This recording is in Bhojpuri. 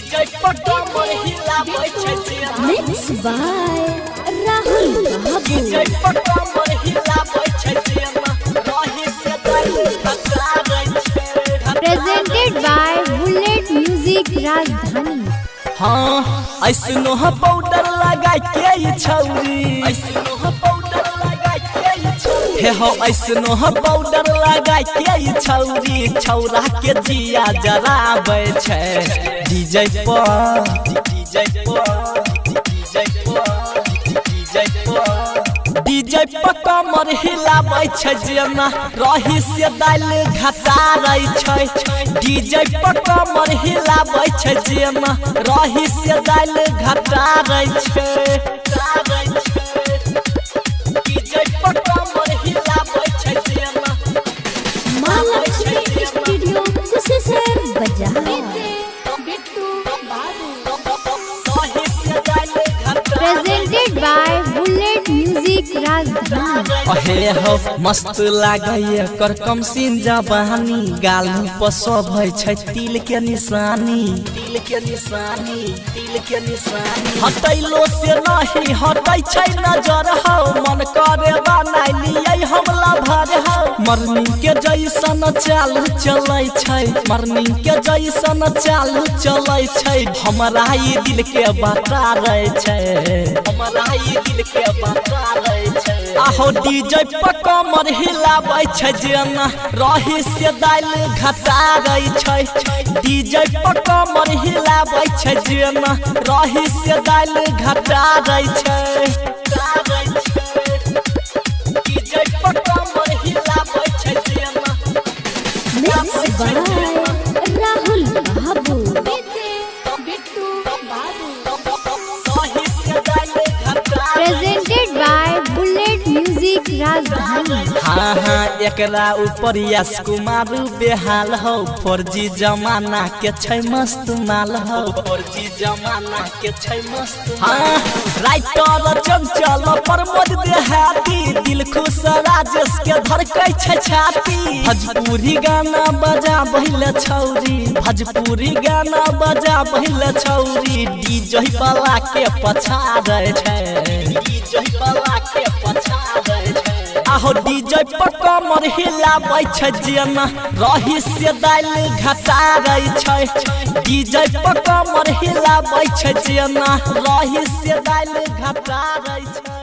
डीजे पकमर हिलाबै छै Mix by Rahul Babu. DJ पकमर हिलाबै छै रही से दिल घटाबै छै Presented by Bullet Music Rajdhani. हाँ ऐसनो पाउडर लगा के छौरी ऐसनो पाउडर लगा के छौरी हे हो ऐसनो पाउडर लगा के छौरी छौरा के जिया जराबै छै डीजे पर डीजे पर कमर हिलाबै छै जेना रही से दिल घटाबै छै डीजे पर कमर हिलाबै छै जेना रही से दिल घटाबै छै डीजे पर कमर हिलाबै छै जेना Mahalakshmi Studio, Kusesar Bazaar. Presented by Bullet Music Rajdhani. अहे हो मस्त लागै कर कम सिन जवानी गालू पर सब छै तिल के निशानी हटैलो से नहीं हटै छै नजर हो मन करे बनाइ लियै हमला भर हो मरनी के जैसन चालू चलै छै मरनी के जैसन चालू चलै छै हमरा ई दिल के बता रै छै हमरा ई दिल के बता रै छै आहो डीजे पर कमर हिलाबै छै जेना रही से दिल घटाबै छै डीजे पर कमर हिलाबै छै जेना रही से दिल घटाबै छै डीजे पर कमर हिलाबै छै जेना Mix by Rahul Babu. Presented by Bullet Music Rajdhani. हाँ हाँ एकरा ऊपर यश कुमार बेहाल हो 4G जमाना के छै मस्त माल हो 4G जमाना के छै मस्त हाँ राइटर चंचल प्रमोद देहाती दिल खुश राजेश के धड़कै छै छाती भोजपुरी गाना बजा बहिल छौरी भोजपुरी गाना बजा बहिल छौरी डीजे वाला के पछाड़ै छै डीजे वाला के पछाड़ै छै आहो डीजे पर कमर हिलाबै छै जेना रही से दिल घटाबै छै डीजे पर कमर हिलाबै छै जेना रही से दिल घटाबै छै।